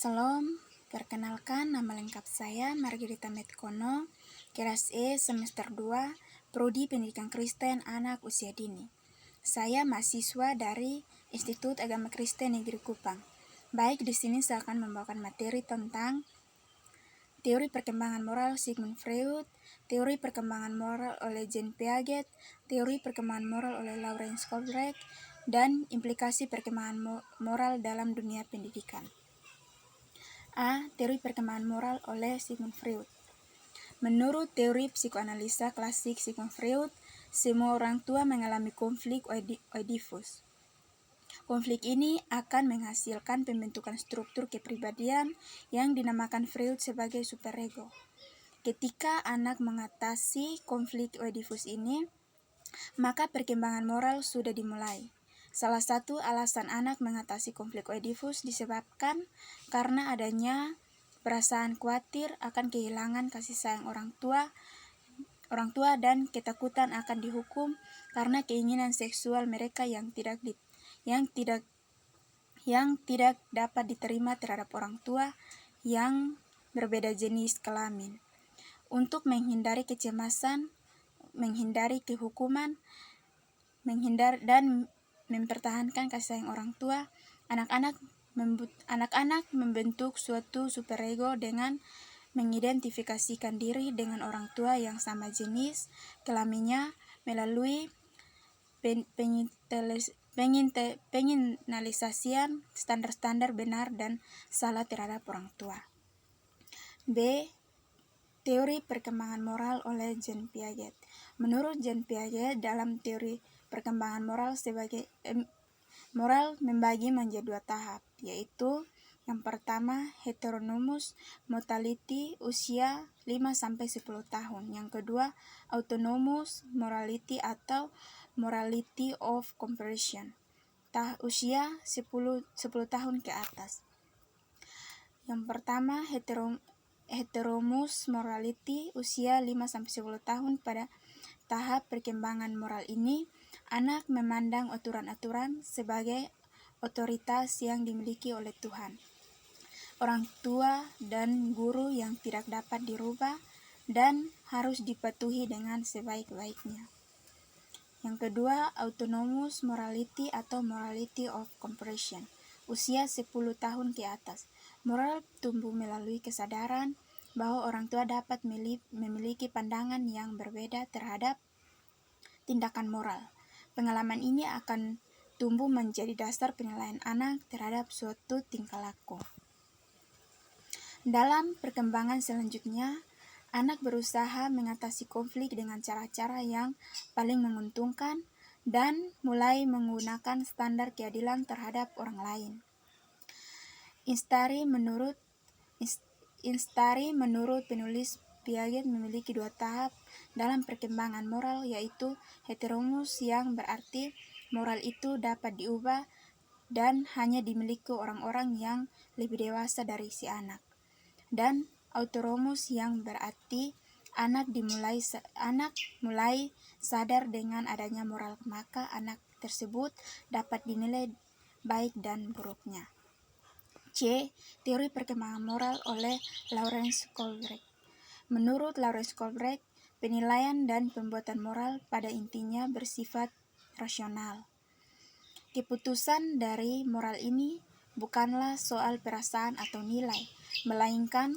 Salam, perkenalkan nama lengkap saya Margarita Metkono, kelas E semester 2, Prodi Pendidikan Kristen Anak Usia Dini. Saya mahasiswa dari Institut Agama Kristen Negeri Kupang. Baik, di sini saya akan membawakan materi tentang teori perkembangan moral Sigmund Freud, teori perkembangan moral oleh Jean Piaget, teori perkembangan moral oleh Lawrence Kohlberg, dan implikasi perkembangan moral dalam dunia pendidikan. A. Teori perkembangan moral oleh Sigmund Freud. Menurut teori psikoanalisa klasik Sigmund Freud, semua orang tua mengalami konflik Oedipus. Konflik ini akan menghasilkan pembentukan struktur kepribadian yang dinamakan Freud sebagai superego. Ketika anak mengatasi konflik Oedipus ini, maka perkembangan moral sudah dimulai. Salah satu alasan anak mengatasi konflik Oedipus disebabkan karena adanya perasaan khawatir akan kehilangan kasih sayang orang tua dan ketakutan akan dihukum karena keinginan seksual mereka yang tidak dapat diterima terhadap orang tua yang berbeda jenis kelamin. Untuk menghindari kecemasan, menghindari kehukuman, dan mempertahankan kasih sayang orang tua, anak-anak membentuk suatu superego dengan mengidentifikasikan diri dengan orang tua yang sama jenis kelaminnya melalui penginalisasian standar-standar benar dan salah terhadap orang tua. B. Teori perkembangan moral oleh Jean Piaget. Menurut Jean Piaget, dalam teori perkembangan moral moral membagi menjadi 2 tahap, yaitu yang pertama heteronomous morality usia 5-10 tahun, yang kedua autonomous morality atau morality of comparison usia 10 tahun ke atas. Yang pertama heteronomous morality usia 5-10 tahun. Pada tahap perkembangan moral ini, anak memandang aturan-aturan sebagai otoritas yang dimiliki oleh Tuhan, orang tua, dan guru yang tidak dapat dirubah dan harus dipatuhi dengan sebaik-baiknya. Yang kedua, autonomous morality atau morality of comparison usia 10 tahun ke atas. Moral tumbuh melalui kesadaran bahwa orang tua dapat memiliki pandangan yang berbeda terhadap tindakan moral. Pengalaman ini akan tumbuh menjadi dasar penilaian anak terhadap suatu tingkah laku. Dalam perkembangan selanjutnya, anak berusaha mengatasi konflik dengan cara-cara yang paling menguntungkan dan mulai menggunakan standar keadilan terhadap orang lain. Instari menurut penulis Piaget memiliki 2 tahap dalam perkembangan moral, yaitu heteronomous yang berarti moral itu dapat diubah dan hanya dimiliki orang-orang yang lebih dewasa dari si anak, dan autonomous yang berarti anak mulai sadar dengan adanya moral, maka anak tersebut dapat dinilai baik dan buruknya. C. Teori perkembangan moral oleh Lawrence Kohlberg. Menurut Lawrence Kohlberg, penilaian dan pembuatan moral pada intinya bersifat rasional. Keputusan dari moral ini bukanlah soal perasaan atau nilai, melainkan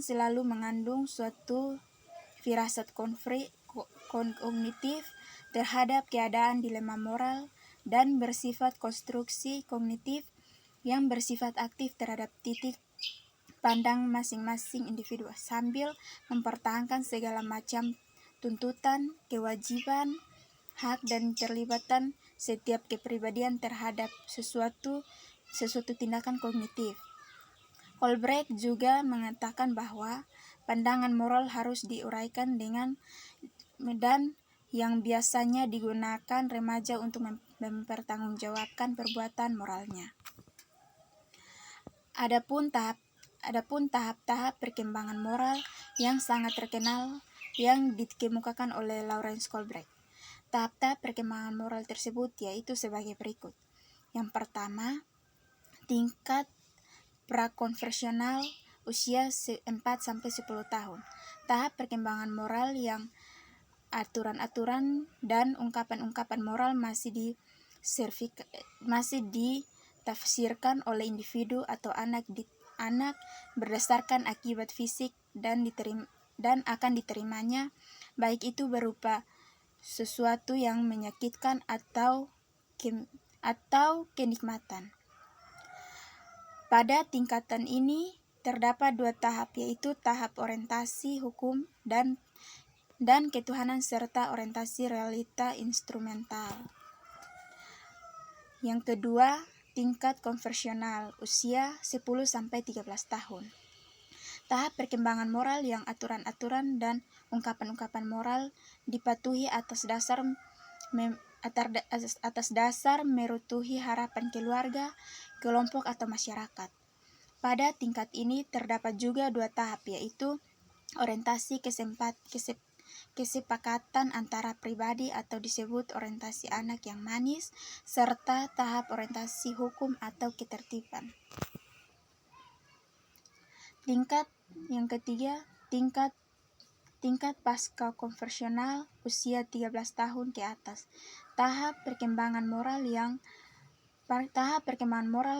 selalu mengandung suatu firasat kognitif terhadap keadaan dilema moral dan bersifat konstruksi kognitif yang bersifat aktif terhadap titik pandang masing-masing individu sambil mempertahankan segala macam tuntutan, kewajiban, hak, dan keterlibatan setiap kepribadian terhadap sesuatu tindakan kognitif. Kohlberg juga mengatakan bahwa pandangan moral harus diuraikan dengan dan yang biasanya digunakan remaja untuk mempertanggungjawabkan perbuatan moralnya. Adapun tahap-tahap perkembangan moral yang sangat terkenal yang dikemukakan oleh Lawrence Kohlberg. Tahap-tahap perkembangan moral tersebut yaitu sebagai berikut. Yang pertama, tingkat prakonversional usia 4-10 tahun. Tahap perkembangan moral yang aturan-aturan dan ungkapan-ungkapan moral masih ditafsirkan oleh individu atau anak berdasarkan akibat fisik dan akan diterimanya, baik itu berupa sesuatu yang menyakitkan atau kenikmatan. Pada tingkatan ini terdapat 2 tahap, yaitu tahap orientasi hukum dan ketuhanan serta orientasi realita instrumental. Yang kedua, tingkat konversional usia 10-13 tahun. Tahap perkembangan moral yang aturan-aturan dan ungkapan-ungkapan moral dipatuhi atas dasar merutuhi harapan keluarga, kelompok atau masyarakat. Pada tingkat ini terdapat juga 2 tahap, yaitu orientasi kesepakatan antara pribadi atau disebut orientasi anak yang manis, serta tahap orientasi hukum atau ketertiban. Tingkat yang ketiga, tingkat pasca konversional usia 13 tahun ke atas. Tahap perkembangan moral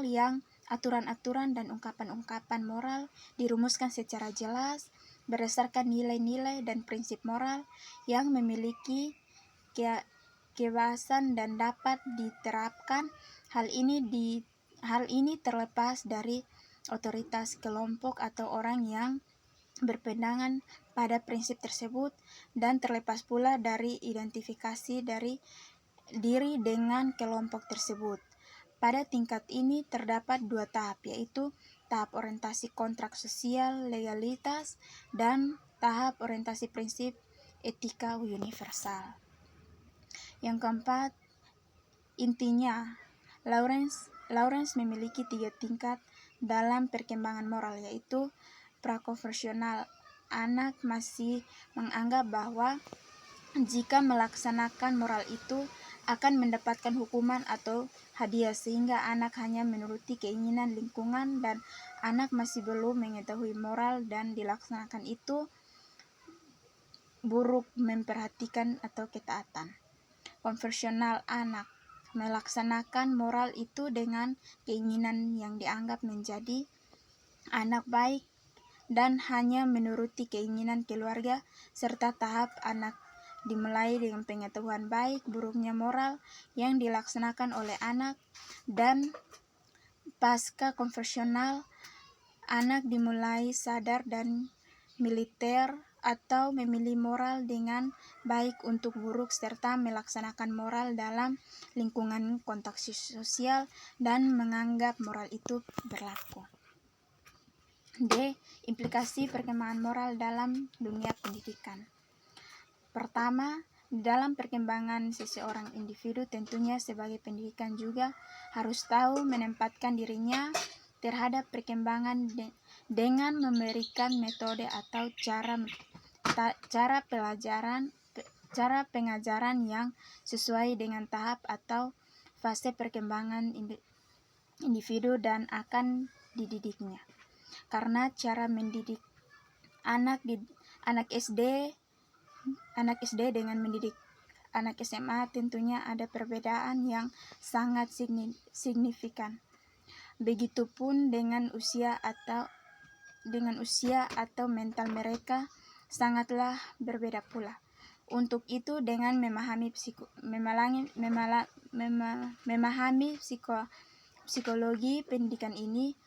yang aturan-aturan dan ungkapan-ungkapan moral dirumuskan secara jelas berdasarkan nilai-nilai dan prinsip moral yang memiliki kebebasan dan dapat diterapkan. Hal ini terlepas dari otoritas kelompok atau orang yang berpegangan pada prinsip tersebut, dan terlepas pula dari identifikasi dari diri dengan kelompok tersebut. Pada tingkat ini terdapat 2 tahap, yaitu tahap orientasi kontrak sosial legalitas dan tahap orientasi prinsip etika universal. Yang keempat, intinya Lawrence memiliki 3 tingkat dalam perkembangan moral, yaitu prakonversional. Anak masih menganggap bahwa jika melaksanakan moral itu akan mendapatkan hukuman atau hadiah, sehingga anak hanya menuruti keinginan lingkungan, dan anak masih belum mengetahui moral dan dilaksanakan itu buruk memperhatikan atau ketaatan. Konversional anak melaksanakan moral itu dengan keinginan yang dianggap menjadi anak baik dan hanya menuruti keinginan keluarga, serta tahap anak dimulai dengan pengetahuan baik buruknya moral yang dilaksanakan oleh anak. Dan pasca konversional, anak dimulai sadar dan militer atau memilih moral dengan baik untuk buruk, serta melaksanakan moral dalam lingkungan konteks sosial dan menganggap moral itu berlaku. D. Implikasi perkembangan moral dalam dunia pendidikan. Pertama, dalam perkembangan seseorang individu, tentunya sebagai pendidikan juga harus tahu menempatkan dirinya terhadap perkembangan dengan memberikan metode atau cara pengajaran yang sesuai dengan tahap atau fase perkembangan individu dan akan dididiknya. Karena cara mendidik anak SD dengan mendidik anak SMA tentunya ada perbedaan yang sangat signifikan. Begitupun dengan usia atau mental mereka sangatlah berbeda pula. Untuk itu, dengan memahami psikologi pendidikan ini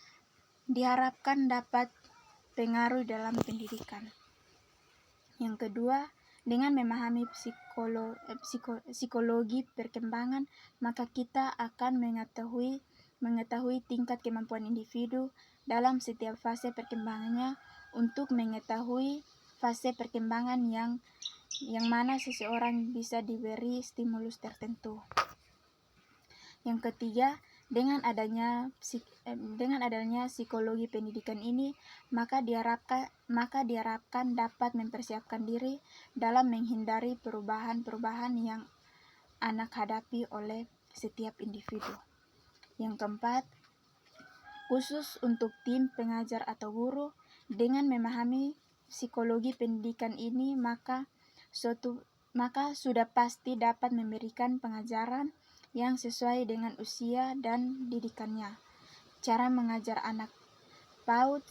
diharapkan dapat pengaruh dalam pendidikan. Yang kedua, dengan memahami psikologi perkembangan, maka kita akan mengetahui tingkat kemampuan individu dalam setiap fase perkembangannya untuk mengetahui fase perkembangan yang mana seseorang bisa diberi stimulus tertentu. Yang ketiga, dengan adanya psikologi pendidikan ini, maka diharapkan dapat mempersiapkan diri dalam menghindari perubahan-perubahan yang anak hadapi oleh setiap individu. Yang keempat, Khusus untuk tim pengajar atau guru, dengan memahami psikologi pendidikan ini, maka sudah pasti dapat memberikan pengajaran yang sesuai dengan usia dan didikannya. Cara mengajar anak PAUD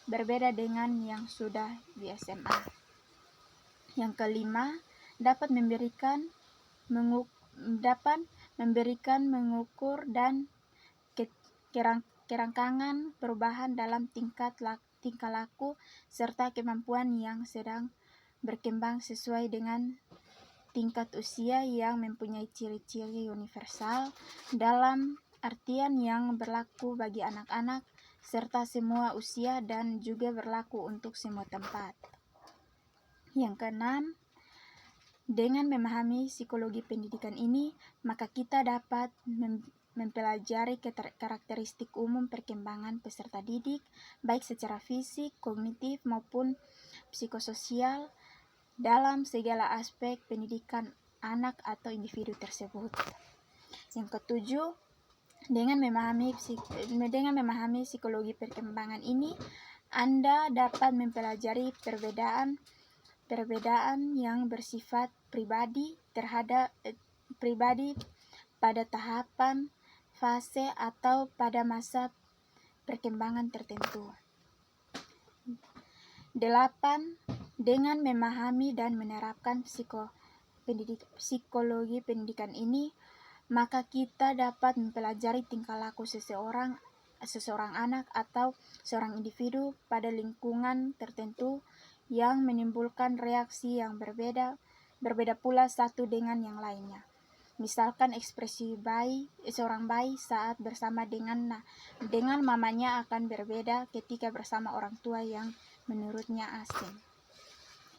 berbeda dengan yang sudah di SMA. Yang kelima, dapat memberikan mengukur dan kerangkangan perubahan dalam tingkah laku serta kemampuan yang sedang berkembang sesuai dengan tingkat usia yang mempunyai ciri-ciri universal dalam artian yang berlaku bagi anak-anak serta semua usia dan juga berlaku untuk semua tempat. Yang keenam, dengan memahami psikologi pendidikan ini, maka kita dapat mempelajari karakteristik umum perkembangan peserta didik, baik secara fisik, kognitif, maupun psikososial dalam segala aspek pendidikan anak atau individu tersebut. Yang ketujuh, dengan memahami psikologi perkembangan ini, Anda dapat mempelajari perbedaan yang bersifat pribadi pada tahapan, fase, atau pada masa perkembangan tertentu. 8. Dengan memahami dan menerapkan psikologi pendidikan ini, maka kita dapat mempelajari tingkah laku seseorang anak atau seorang individu pada lingkungan tertentu yang menimbulkan reaksi yang berbeda pula satu dengan yang lainnya. Misalkan ekspresi seorang bayi saat bersama dengan mamanya akan berbeda ketika bersama orang tua yang menurutnya asing.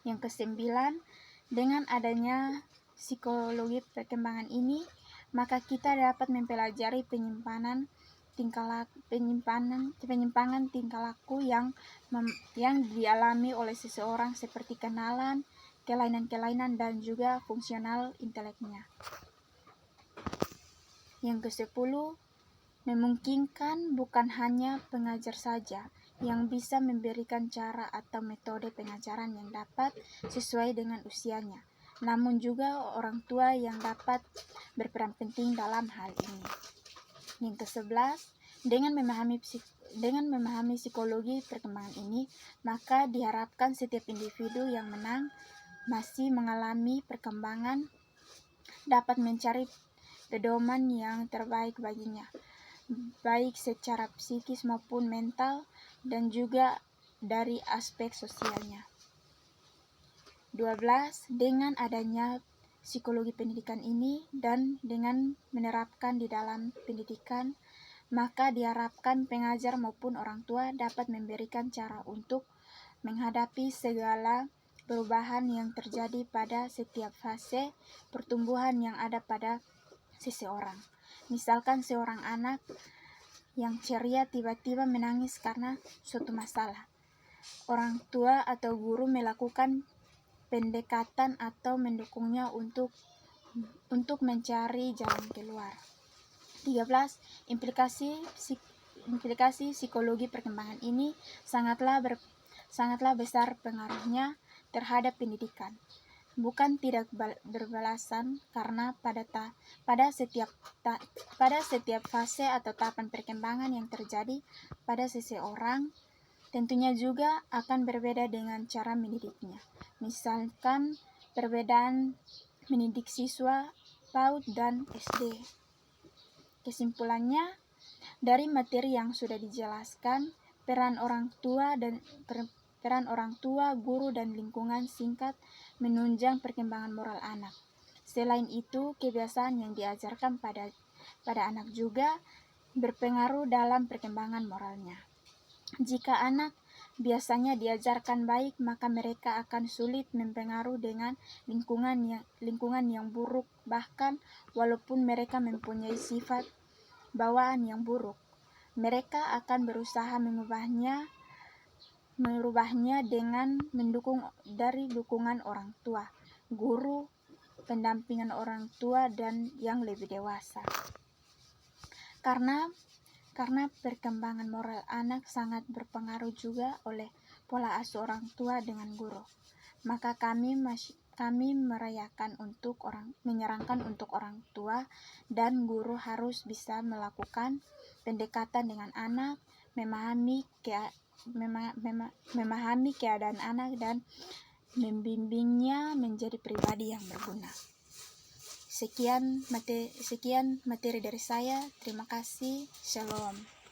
Yang kesembilan, dengan adanya psikologi perkembangan ini, maka kita dapat mempelajari penyimpangan tingkah laku yang dialami oleh seseorang seperti kenalan, kelainan-kelainan, dan juga fungsional inteleknya. Yang ke-10, memungkinkan bukan hanya pengajar saja yang bisa memberikan cara atau metode pengajaran yang dapat sesuai dengan usianya, namun juga orang tua yang dapat berperan penting dalam hal ini. Yang ke-11, dengan memahami psikologi perkembangan ini, maka diharapkan setiap individu yang masih mengalami perkembangan dapat mencari pedoman yang terbaik baginya, baik secara psikis maupun mental, dan juga dari aspek sosialnya. 12. Dengan adanya psikologi pendidikan ini dan dengan menerapkan di dalam pendidikan, maka diharapkan pengajar maupun orang tua dapat memberikan cara untuk menghadapi segala perubahan yang terjadi pada setiap fase pertumbuhan yang ada pada seseorang. Misalkan seorang anak yang ceria tiba-tiba menangis karena suatu masalah. Orang tua atau guru melakukan pendekatan atau mendukungnya untuk mencari jalan keluar. 13. Implikasi psikologi perkembangan ini sangatlah besar pengaruhnya terhadap pendidikan. Bukan tidak berbalasan karena pada setiap fase atau tahapan perkembangan yang terjadi pada seseorang tentunya juga akan berbeda dengan cara mendidiknya. Misalkan perbedaan mendidik siswa PAUD dan SD. Kesimpulannya, dari materi yang sudah dijelaskan, peran orang tua, guru, dan lingkungan singkat menunjang perkembangan moral anak. Selain itu, kebiasaan yang diajarkan pada anak juga berpengaruh dalam perkembangan moralnya. Jika anak biasanya diajarkan baik, maka mereka akan sulit mempengaruhi dengan lingkungan yang buruk, bahkan walaupun mereka mempunyai sifat bawaan yang buruk. Mereka akan berusaha merubahnya dengan dukungan orang tua, guru, pendampingan orang tua, dan yang lebih dewasa. Karena karena perkembangan moral anak sangat berpengaruh juga oleh pola asuh orang tua dengan guru. Maka kami menyarankan untuk orang tua dan guru harus bisa melakukan pendekatan dengan anak, memahami keadaan anak dan membimbingnya menjadi pribadi yang berguna. Sekian materi dari saya. Terima kasih. Shalom.